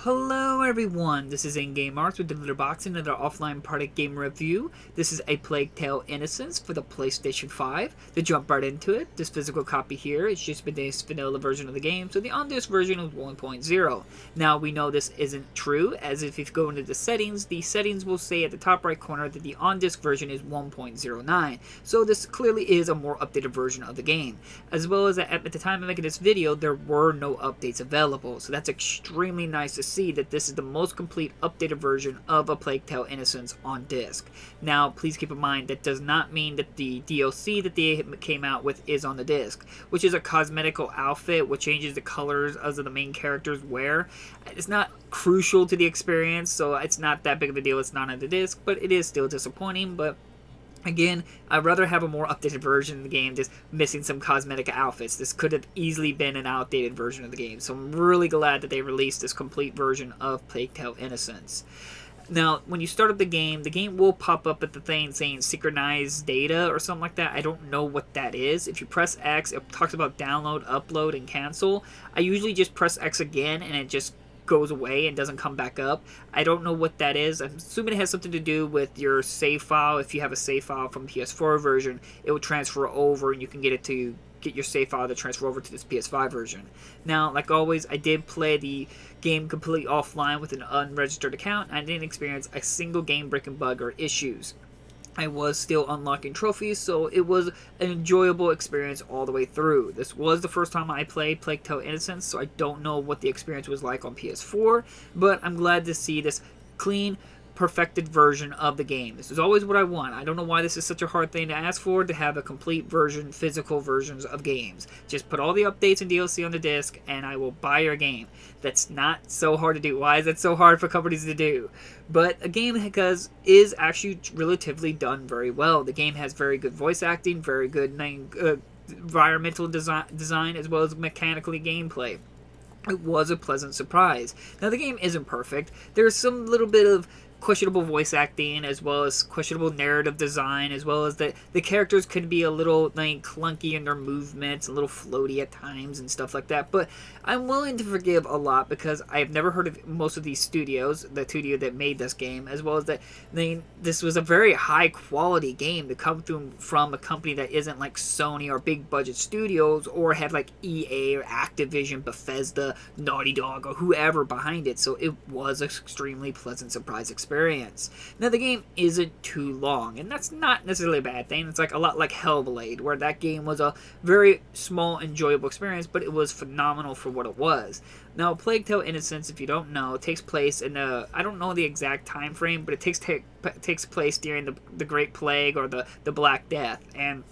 Hello everyone, this is In-Game Arts with another box and another offline product game review. This is A Plague Tale Innocence for the PlayStation 5. To jump right into it, this physical copy here is just this vanilla version of the game, so the on-disc version is 1.0. Now we know this isn't true, as if you go into the settings will say at the top right corner that the on-disc version is 1.09. So this clearly is a more updated version of the game. As well as at the time of making this video, there were no updates available, so that's extremely nice to see that this is the most complete updated version of A Plague Tale Innocence on disc. Now, please keep in mind that does not mean that the DLC that they came out with is on the disc, which is a cosmetical outfit which changes the colors of the main characters wear. It's not crucial to the experience, so it's not that big of a deal. It's not on the disc, but it is still disappointing. But again, I'd rather have a more updated version of the game just missing some cosmetic outfits. This could have easily been an outdated version of the game. So I'm really glad that they released this complete version of Plague Tale Innocence. Now, when you start up the game will pop up at the thing saying synchronized data or something like that. I don't know what that is. If you press X, it talks about download, upload, and cancel. I usually just press X again and it just goes away and doesn't come back up. I don't know what that is. I'm assuming it has something to do with your save file. If you have a save file from PS4 version, it will transfer over and you can get your save file to transfer over to this PS5 version. Now, like always, I did play the game completely offline with an unregistered account. I didn't experience a single game-breaking bug or issues. I was still unlocking trophies, so it was an enjoyable experience all the way through. This was the first time I played Plague Tale Innocence, so I don't know what the experience was like on PS4, but I'm glad to see this clean, perfected version of the game. This is always what I want. I don't know why this is such a hard thing to ask for, to have a complete version, physical versions of games. Just put all the updates and DLC on the disc, and I will buy your game. That's not so hard to do. Why is that so hard for companies to do? But a game is actually relatively done very well. The game has very good voice acting, very good environmental design, as well as mechanically gameplay. It was a pleasant surprise. Now, the game isn't perfect. There's some little bit of questionable voice acting, as well as questionable narrative design, as well as the characters could be a little clunky in their movements, a little floaty at times and stuff like that. But I'm willing to forgive a lot because I've never heard of most of these studios, the studio that made this game, as well as that this was a very high quality game to come through from a company that isn't like Sony or big budget studios, or have like EA or Activision, Bethesda, Naughty Dog, or whoever behind it. So it was an extremely pleasant surprise experience. Now, the game isn't too long, and that's not necessarily a bad thing. It's like a lot like Hellblade, where that game was a very small, enjoyable experience, but it was phenomenal for what it was. Now, Plague Tale Innocence, if you don't know, takes place in I don't know the exact time frame, but it takes place during the Great Plague or the Black Death, and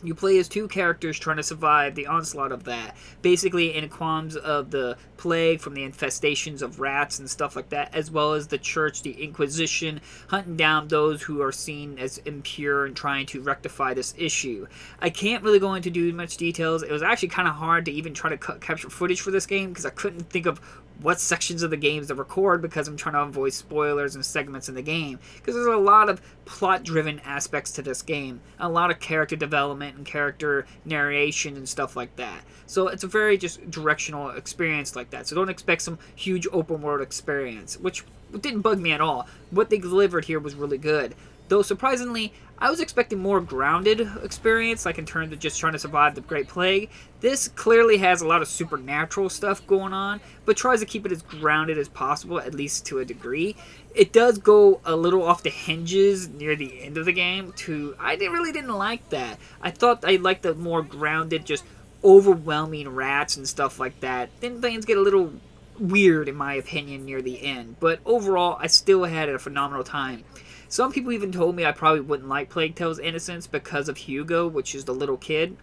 you play as two characters trying to survive the onslaught of that. Basically, in qualms of the plague from the infestations of rats and stuff like that, as well as the church, the Inquisition, hunting down those who are seen as impure and trying to rectify this issue. I can't really go into too much details. It was actually kind of hard to even try to capture footage for this game because I couldn't think of what sections of the games to record because I'm trying to avoid spoilers and segments in the game, because there's a lot of plot-driven aspects to this game, a lot of character development and character narration and stuff like that. So it's a very just directional experience like that. So don't expect some huge open world experience, which didn't bug me at all. What they delivered here was really good. Though surprisingly, I was expecting more grounded experience, like in terms of just trying to survive the Great Plague. This clearly has a lot of supernatural stuff going on, but tries to keep it as grounded as possible, at least to a degree. It does go a little off the hinges near the end of the game, I really didn't like that. I thought I liked the more grounded, just overwhelming rats and stuff like that. Then things get a little weird, in my opinion, near the end. But overall, I still had a phenomenal time. Some people even told me I probably wouldn't like Plague Tale's Innocence because of Hugo, which is the little kid.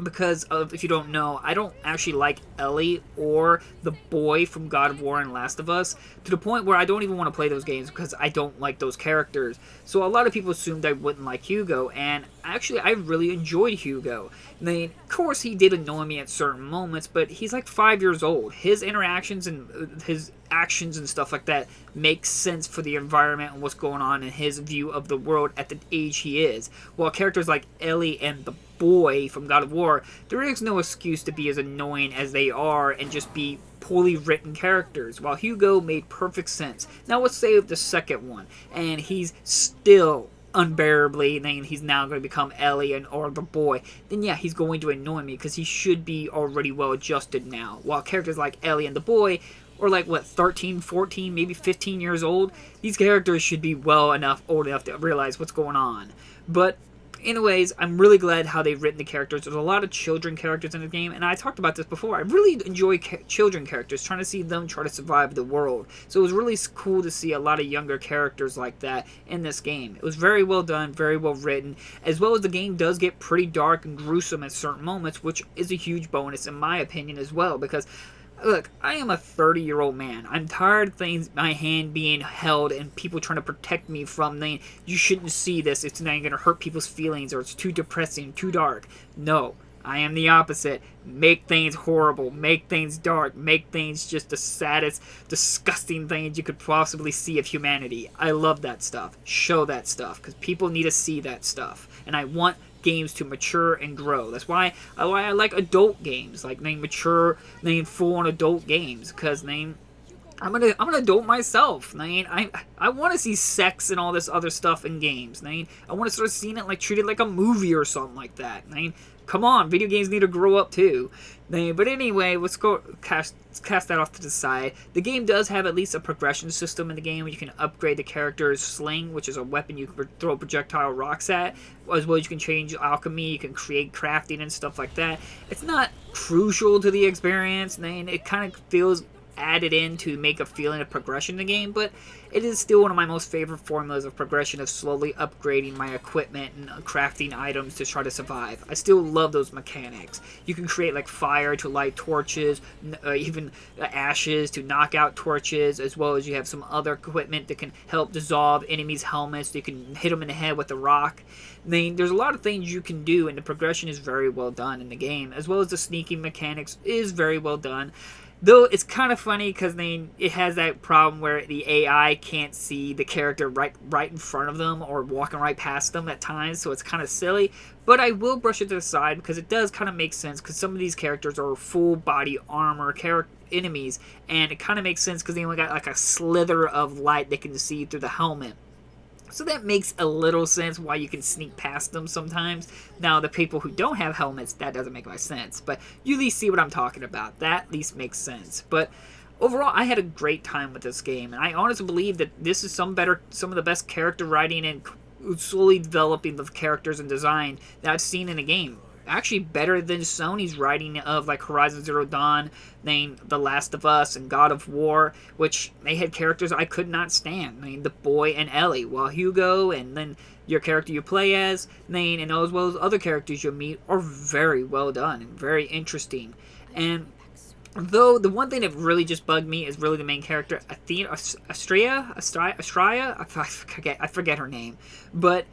Because of, if you don't know, I don't actually like Ellie or the boy from God of War and Last of Us, to the point where I don't even want to play those games because I don't like those characters. So a lot of people assumed I wouldn't like Hugo, and actually I really enjoyed Hugo. I mean, of course he did annoy me at certain moments, but he's like 5 years old. His interactions and his actions and stuff like that make sense for the environment and what's going on in his view of the world at the age he is. While characters like Ellie and the boy from God of War, there is no excuse to be as annoying as they are and just be poorly written characters, while Hugo made perfect sense. Now let's say the second one, and he's still unbearably, then he's now going to become Ellie or the boy, then yeah, he's going to annoy me because he should be already well adjusted now. While characters like Ellie and the boy, or like, what, 13, 14, maybe 15 years old, these characters should be old enough to realize what's going on. But anyways, I'm really glad how they've written the characters. There's a lot of children characters in the game, and I talked about this before. I really enjoy children characters, trying to see them try to survive the world. So it was really cool to see a lot of younger characters like that in this game. It was very well done, very well written, as well as the game does get pretty dark and gruesome at certain moments, which is a huge bonus in my opinion as well, because look, I am a 30-year-old man. I'm tired of my hand being held and people trying to protect me from the, you shouldn't see this, it's not going to hurt people's feelings, or it's too depressing, too dark. No, I am the opposite. Make things horrible, make things dark, make things just the saddest, disgusting things you could possibly see of humanity. I love that stuff. Show that stuff, because people need to see that stuff. And I want games to mature and grow. That's why I like adult games, like mature, full-on adult games, because I'm an adult myself. I want to see sex and all this other stuff in games. I want to start seeing it like treated like a movie or something like that. Come on, video games need to grow up too. But anyway, let's go cast that off to the side. The game does have at least a progression system in the game where you can upgrade the character's sling, which is a weapon you can throw projectile rocks at, as well as you can change alchemy, you can create crafting and stuff like that. It's not crucial to the experience, it kind of feels added in to make a feeling of progression in the game, but it is still one of my most favorite formulas of progression, of slowly upgrading my equipment and crafting items to try to survive. I still love those mechanics. You can create like fire to light torches, even ashes to knock out torches, as well as you have some other equipment that can help dissolve enemies' helmets. You can hit them in the head with a rock. There's a lot of things you can do, and the progression is very well done in the game, as well as the sneaking mechanics is very well done. Though it's kind of funny because it has that problem where the AI can't see the character right in front of them or walking right past them at times, so it's kind of silly. But I will brush it to the side because it does kind of make sense, because some of these characters are full body armor enemies, and it kind of makes sense because they only got like a slither of light they can see through the helmet. So that makes a little sense why you can sneak past them sometimes. Now, the people who don't have helmets, that doesn't make much sense. But you at least see what I'm talking about. That at least makes sense. But overall, I had a great time with this game. And I honestly believe that this is some of the best character writing and slowly developing the characters and design that I've seen in a game. Actually better than Sony's writing of like Horizon Zero Dawn, The Last of Us, and God of War, which they had characters I could not stand. The boy and Ellie, while Hugo and then your character you play as, and as well as other characters you'll meet, are very well done and very interesting. And though the one thing that really just bugged me is really the main character, Astraea, I forget her name, but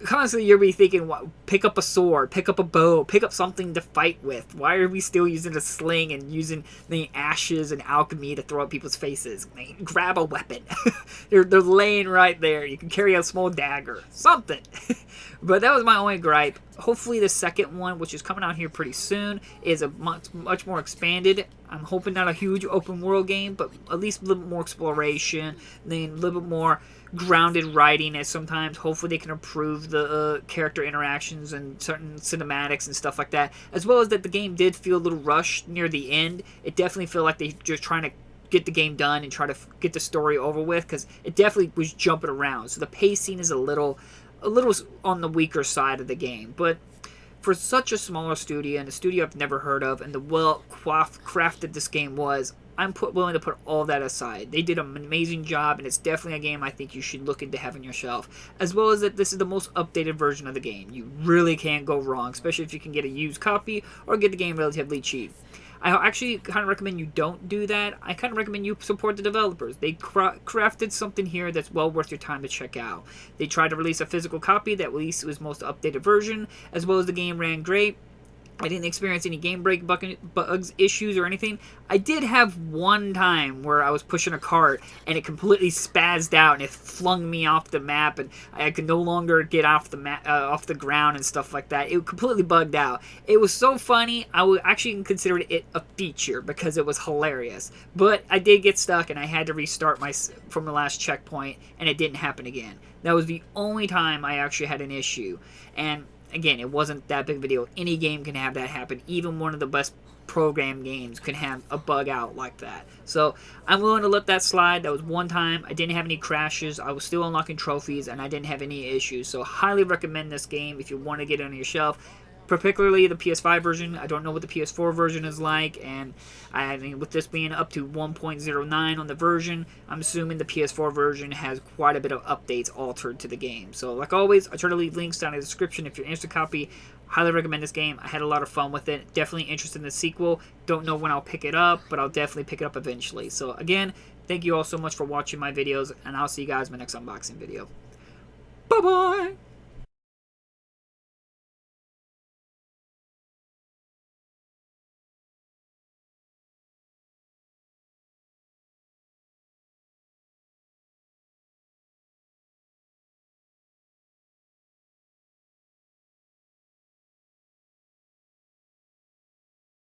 constantly you'll be thinking, pick up a sword, pick up a bow, pick up something to fight with. Why are we still using a sling and using the ashes and alchemy to throw at people's faces? Grab a weapon. they're laying right there. You can carry a small dagger. Something. But that was my only gripe. Hopefully the second one, which is coming out here pretty soon, is a much more expanded. I'm hoping not a huge open world game, but at least a little bit more exploration, then a little bit more grounded writing, as sometimes hopefully they can improve the character interactions and certain cinematics and stuff like that, as well as that the game did feel a little rushed near the end. It definitely felt like they just trying to get the game done and try to get the story over with, because it definitely was jumping around, so the pacing is a little on the weaker side of the game. But for such a smaller studio, and a studio I've never heard of, and the well crafted this game was, I'm willing to put all that aside. They did an amazing job, and it's definitely a game I think you should look into having yourself. As well as that this is the most updated version of the game. You really can't go wrong, especially if you can get a used copy or get the game relatively cheap. I actually kind of recommend you don't do that. I kind of recommend you support the developers. They crafted something here that's well worth your time to check out. They tried to release a physical copy that at least was most updated version, as well as the game ran great. I didn't experience any game break bugs, issues, or anything. I did have one time where I was pushing a cart and it completely spazzed out and it flung me off the map and I could no longer get off the off the ground and stuff like that. It completely bugged out. It was so funny. I would actually consider it a feature because it was hilarious. But I did get stuck and I had to restart from the last checkpoint and it didn't happen again. That was the only time I actually had an issue. And again, it wasn't that big of a deal. Any game can have that happen. Even one of the best program games can have a bug out like that. So I'm willing to let that slide. That was one time. I didn't have any crashes. I was still unlocking trophies, and I didn't have any issues. So highly recommend this game if you want to get it on your shelf. Particularly the PS5 version. I don't know what the PS4 version is like, and I mean, with this being up to 1.09 on the version, I'm assuming the PS4 version has quite a bit of updates altered to the game. So, like always, I try to leave links down in the description if you're interested in copy. Highly recommend this game. I had a lot of fun with it. Definitely interested in the sequel. Don't know when I'll pick it up, but I'll definitely pick it up eventually. So, again, thank you all so much for watching my videos, and I'll see you guys in my next unboxing video. Bye-bye!